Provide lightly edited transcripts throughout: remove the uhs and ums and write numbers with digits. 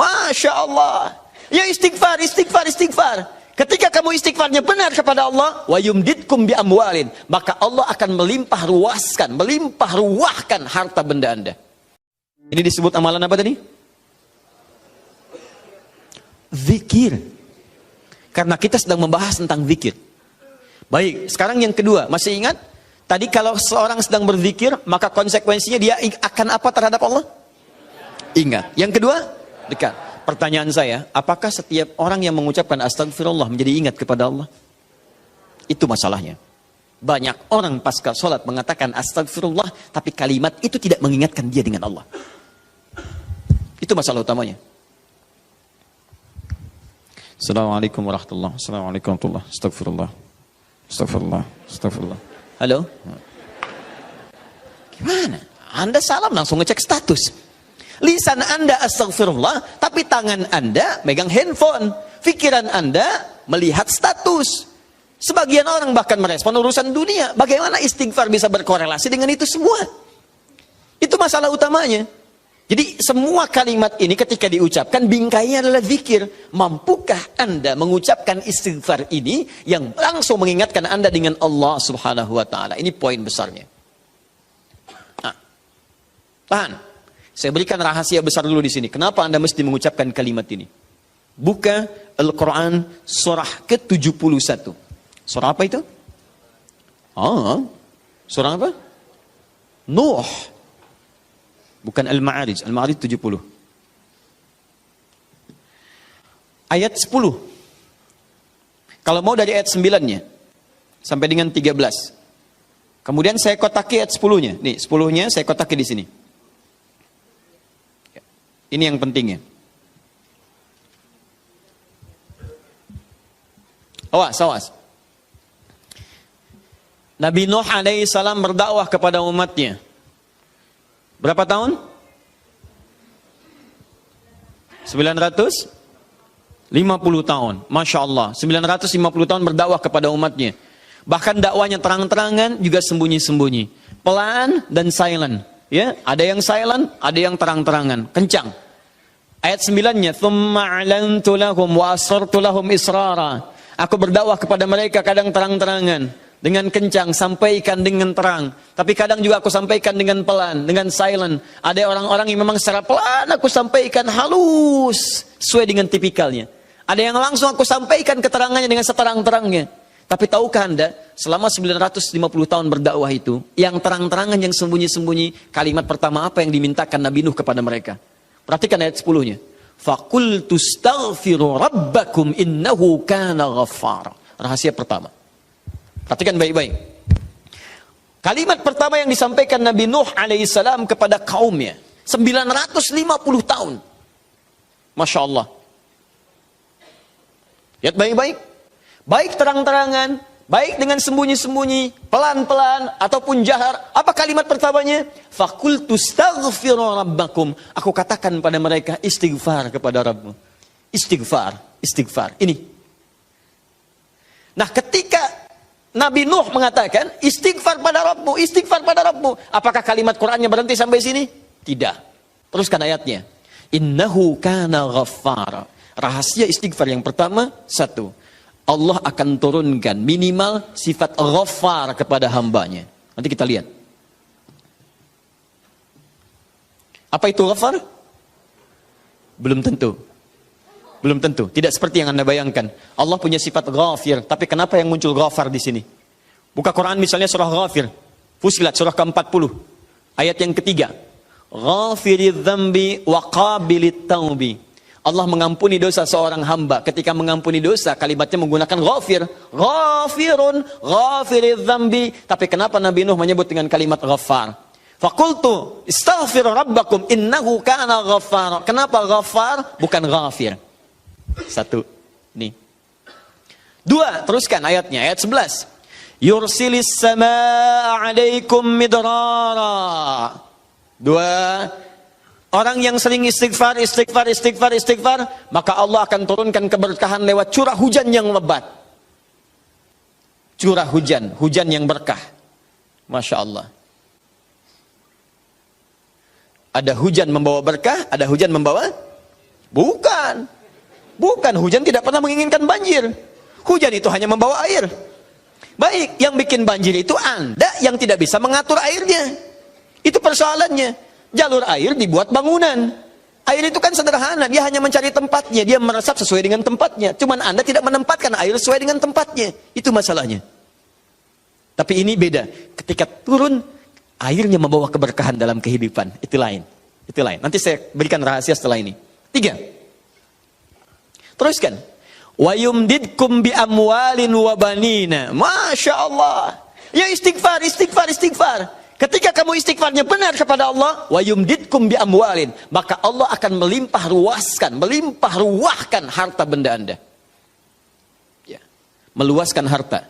Masya Allah. Ya istighfar, istighfar, istighfar. Ketika kamu istighfarnya benar kepada Allah, wa yumditkum bi amwalin, maka Allah akan melimpah ruahkan harta benda Anda. Ini disebut amalan apa tadi? Zikir. Karena kita sedang membahas tentang zikir. Baik, sekarang yang kedua, masih ingat? Tadi kalau seorang sedang berzikir, maka konsekuensinya dia akan apa terhadap Allah? Ingat. Yang kedua, dekat. Pertanyaan saya, apakah setiap orang yang mengucapkan astagfirullah menjadi ingat kepada Allah? Itu masalahnya. Banyak orang pasca sholat mengatakan astagfirullah, tapi kalimat itu tidak mengingatkan dia dengan Allah. Itu masalah utamanya. Assalamualaikum warahmatullahi wabarakatuh. Assalamualaikum warahmatullahi wabarakatuh. Astagfirullah. Astagfirullah. Astagfirullah. Halo? Gimana? Anda salam langsung ngecek status. Lisan Anda astagfirullah, tapi tangan Anda megang handphone. Pikiran Anda melihat status. Sebagian orang bahkan merespon urusan dunia. Bagaimana istighfar bisa berkorelasi dengan itu semua? Itu masalah utamanya. Jadi semua kalimat ini ketika diucapkan bingkainya adalah zikir. Mampukah Anda mengucapkan istighfar ini yang langsung mengingatkan Anda dengan Allah Subhanahu wa taala? Ini poin besarnya. Nah, tahan. Saya berikan rahasia besar dulu di sini. Kenapa Anda mesti mengucapkan kalimat ini? Buka Al-Quran surah ke-71. Surah apa itu? Surah apa? Nuh. Bukan Al-Ma'arij. Al-Ma'arij 70. Ayat 10. Kalau mau dari ayat 9-nya sampai dengan 13. Kemudian saya kotaki ayat 10-nya. Nih, 10-nya saya kotaki di sini. Ini yang pentingnya. Awas. Nabi Nuh alaihi salam berdakwah kepada umatnya. Berapa tahun? 950 tahun. Masya Allah. 950 tahun berdakwah kepada umatnya. Bahkan dakwanya terang-terangan juga sembunyi-sembunyi. Pelan dan silent. Ya, ada yang silent, ada yang terang-terangan, kencang. Ayat 9-nya, "Tsumma 'alantu lahum wa asrartu lahum israra." Aku berdakwah kepada mereka kadang terang-terangan, dengan kencang, sampaikan dengan terang. Tapi kadang juga aku sampaikan dengan pelan, dengan silent. Ada orang-orang yang memang secara pelan aku sampaikan halus, sesuai dengan tipikalnya. Ada yang langsung aku sampaikan keterangannya dengan seterang-terangnya. Tapi tahukah Anda, selama 950 tahun berdakwah itu, yang terang-terangan, yang sembunyi-sembunyi, kalimat pertama apa yang dimintakan Nabi Nuh kepada mereka? Perhatikan ayat 10-nya. Faqultu astaghfiru rabbakum innahu kana ghaffara. Rahasia pertama. Perhatikan baik-baik. Kalimat pertama yang disampaikan Nabi Nuh alaihissalam kepada kaumnya. 950 tahun. Masya Allah. Lihat baik-baik. Baik terang-terangan, baik dengan sembunyi-sembunyi, pelan-pelan, ataupun jahar. Apa kalimat pertamanya? Faqultu astaghfiru rabbakum. Aku katakan pada mereka, istighfar kepada Rabbmu. Istighfar, istighfar. Ini. Nah, ketika Nabi Nuh mengatakan, istighfar pada Rabbmu, istighfar pada Rabbmu. Apakah kalimat Qur'annya berhenti sampai sini? Tidak. Teruskan ayatnya. Innahu kana ghaffara. Rahasia istighfar yang pertama, satu. Allah akan turunkan minimal sifat ghaffar kepada hambanya. Nanti kita lihat. Apa itu ghaffar? Belum tentu. Belum tentu. Tidak seperti yang Anda bayangkan. Allah punya sifat ghafir. Tapi kenapa yang muncul ghafar di sini? Buka Quran misalnya surah Ghafir. Fusilat surah ke-40. Ayat yang ketiga. Ghafiridz dzambi wa qabilit taubi. Allah mengampuni dosa seorang hamba. Ketika mengampuni dosa, kalimatnya menggunakan ghafir. Ghafirun, ghafiridz dzambi. Tapi kenapa Nabi Nuh menyebut dengan kalimat ghaffar? Faqultu istaghfiru rabbakum innahu kana ghaffara. Kenapa ghaffar bukan ghafir? Satu. Nih. Dua, teruskan ayatnya, ayat 11. Yursilis samaa 'alaikum midrara. Dua. Orang yang sering istighfar, maka Allah akan turunkan keberkahan lewat curah hujan yang lebat. Curah hujan, hujan yang berkah. Masya Allah. Ada hujan membawa berkah, ada hujan membawa Bukan. Bukan, hujan tidak pernah menginginkan banjir. Hujan itu hanya membawa air. Baik, yang bikin banjir itu Anda yang tidak bisa mengatur airnya. Itu persoalannya. Jalur air dibuat bangunan. Air itu kan sederhana, dia hanya mencari tempatnya, dia meresap sesuai dengan tempatnya. Cuman Anda tidak menempatkan air sesuai dengan tempatnya. Itu masalahnya. Tapi ini beda. Ketika turun, airnya membawa keberkahan dalam kehidupan. Itu lain. Itu lain. Nanti saya berikan rahasia setelah ini. 3. Teruskan. Wa yumdidkum bi amwalin wa banina. Masya Allah. Ya istighfar, istighfar, istighfar. Ketika kamu istighfarnya benar kepada Allah, wa yumdidkum bi amwalin, maka Allah akan melimpah ruahkan harta benda Anda. Ya. Meluaskan harta.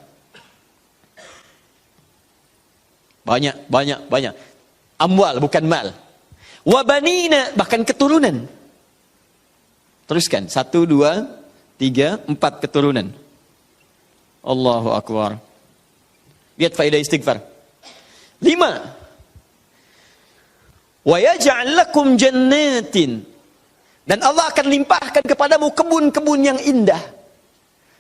Banyak. Amwal bukan mal. Wa banina, bahkan keturunan. Teruskan. 1, 2, 3, 4 keturunan. Allahu Akbar. Lihat faedah istighfar. 5. Wa yaj'al lakum jannatin. Dan Allah akan limpahkan kepadamu kebun-kebun yang indah.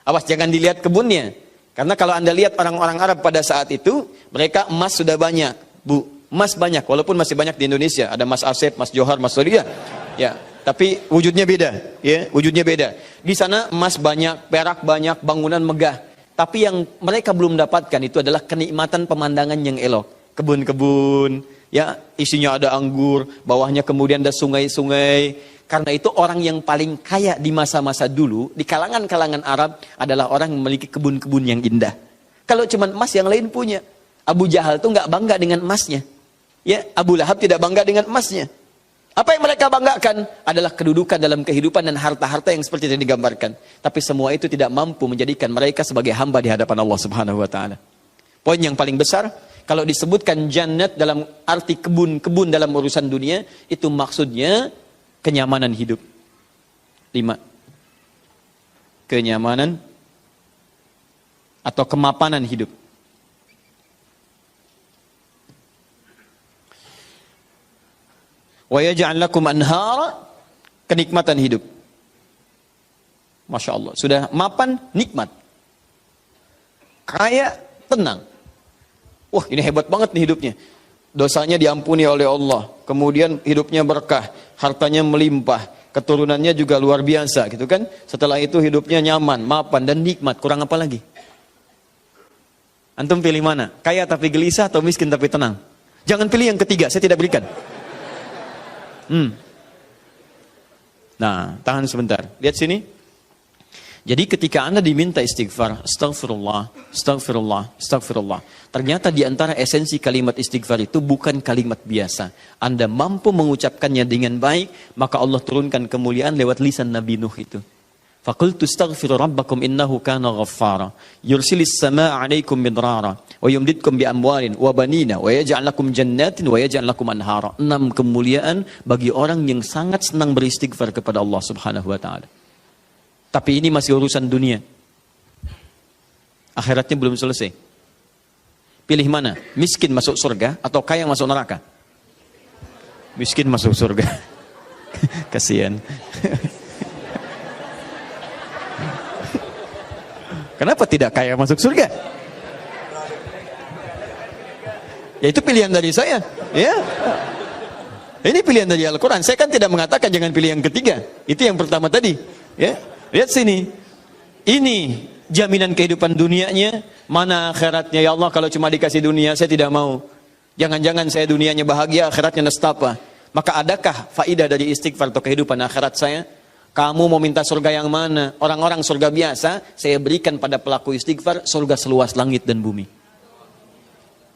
Awas jangan dilihat kebunnya. Karena kalau Anda lihat orang-orang Arab pada saat itu, mereka emas sudah banyak, Bu. Emas banyak, walaupun masih banyak di Indonesia. Ada Mas Asep, Mas Johar, Mas Surya. Ya, tapi wujudnya beda, ya, wujudnya beda. Di sana emas banyak, perak banyak, bangunan megah. Tapi yang mereka belum dapatkan itu adalah kenikmatan pemandangan yang elok. Kebun-kebun, ya, isinya ada anggur, bawahnya kemudian ada sungai-sungai. Karena itu orang yang paling kaya di masa-masa dulu, di kalangan-kalangan Arab, adalah orang yang memiliki kebun-kebun yang indah. Kalau cuma emas, yang lain punya. Abu Jahal tuh nggak bangga dengan emasnya. Ya, Abu Lahab tidak bangga dengan emasnya. Apa yang mereka banggakan adalah kedudukan dalam kehidupan dan harta-harta yang seperti yang digambarkan. Tapi semua itu tidak mampu menjadikan mereka sebagai hamba di hadapan Allah Subhanahu wa taala. Poin yang paling besar, kalau disebutkan jannat dalam arti kebun-kebun dalam urusan dunia, itu maksudnya kenyamanan hidup. 5. Kenyamanan atau kemapanan hidup. Wa yaj'al lakum anhara, kenikmatan hidup. Masya Allah, sudah mapan, nikmat. Kaya, tenang. Wah, ini hebat banget nih hidupnya. Dosanya diampuni oleh Allah. Kemudian hidupnya berkah, hartanya melimpah, keturunannya juga luar biasa, gitu kan? Setelah itu hidupnya nyaman, mapan dan nikmat. Kurang apa lagi? Antum pilih mana? Kaya tapi gelisah atau miskin tapi tenang? Jangan pilih yang ketiga, saya tidak berikan. Nah, tahan sebentar. Lihat sini. Jadi ketika Anda diminta istighfar, astagfirullah, astagfirullah, astagfirullah. Ternyata di antara esensi kalimat istighfar itu bukan kalimat biasa. Anda mampu mengucapkannya dengan baik, maka Allah turunkan kemuliaan lewat lisan Nabi Nuh itu. Faqultu astaghfiru rabbakum innahu kana ghaffara yursilis samaa'a 'alaikum midrara wa yumdidkum bi amwalin wa banina wa yaj'al lakum jannatin wa yaj'al lakum anhara. 6 kemuliaan bagi orang yang sangat senang beristighfar kepada Allah Subhanahu wa taala. Tapi ini masih urusan dunia. Akhiratnya belum selesai. Pilih mana? Miskin masuk surga atau kaya masuk neraka? Miskin masuk surga. Kasihan. Kenapa tidak kaya masuk surga? Ya itu pilihan dari saya. Ya. Ini pilihan dari Al-Quran. Saya kan tidak mengatakan jangan pilih yang ketiga. Itu yang pertama tadi. Ya. Lihat sini. Ini jaminan kehidupan dunianya. Mana akhiratnya? Ya Allah, kalau cuma dikasih dunia saya tidak mau. Jangan-jangan saya dunianya bahagia, akhiratnya nestapa. Maka adakah faidah dari istighfar atau kehidupan akhirat saya? Kamu mau minta surga yang mana? Orang-orang surga biasa, saya berikan pada pelaku istighfar surga seluas langit dan bumi.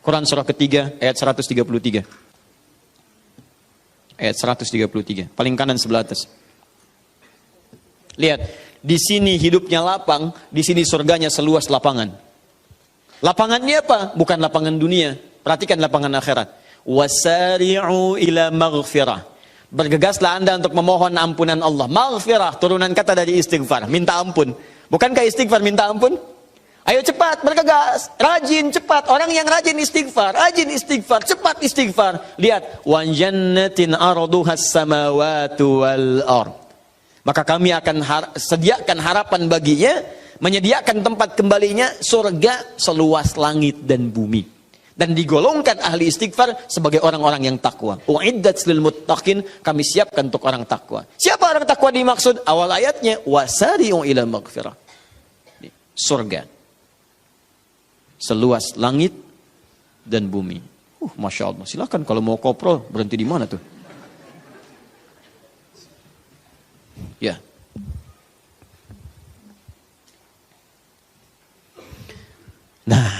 Quran surah ketiga ayat 133. Ayat 133. Paling kanan sebelah atas. Lihat, di sini hidupnya lapang, di sini surganya seluas lapangan. Lapangannya apa? Bukan lapangan dunia. Perhatikan lapangan akhirat. Wasari'u ila maghfirah. Bergegaslah Anda untuk memohon ampunan Allah. Maghfirah, turunan kata dari istighfar, minta ampun. Bukankah istighfar minta ampun? Ayo cepat, bergegas, rajin, cepat. Orang yang rajin istighfar, cepat istighfar. Lihat, wa jannatin arduhas samawati wal ard. Maka kami akan sediakan harapan baginya, menyediakan tempat kembalinya surga seluas langit dan bumi. Dan digolongkan ahli istighfar sebagai orang-orang yang takwa. Uiddat lil muttaqin, kami siapkan untuk orang takwa. Siapa orang takwa dimaksud? Awal ayatnya, wasari'u ila maghfirah. Surga seluas langit dan bumi. Masya Allah. Silakan kalau mau kopro, berhenti di mana tuh? Ya. Nah,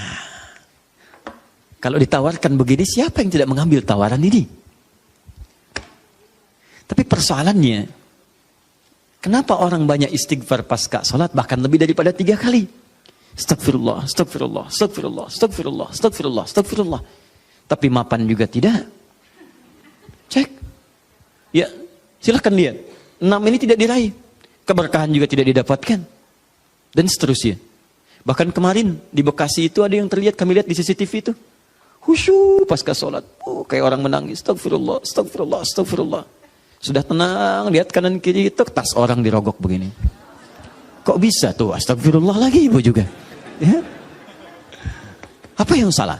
kalau ditawarkan begini, siapa yang tidak mengambil tawaran ini? Tapi persoalannya, kenapa orang banyak istighfar pasca salat bahkan lebih daripada 3 kali? Astagfirullah, astagfirullah, astagfirullah, astagfirullah, astagfirullah, astagfirullah. Tapi mapan juga tidak. Cek. Ya, silahkan lihat. 6 ini tidak diraih. Keberkahan juga tidak didapatkan. Dan seterusnya. Bahkan kemarin di Bekasi itu ada yang terlihat, kami lihat di CCTV itu. Khusyuk pasca sholat. Kayak orang menangis. Astagfirullah, astagfirullah, astagfirullah. Sudah tenang, lihat kanan kiri, tas orang dirogok begini. Kok bisa tuh? Astagfirullah lagi ibu juga. Ya? Apa yang salah?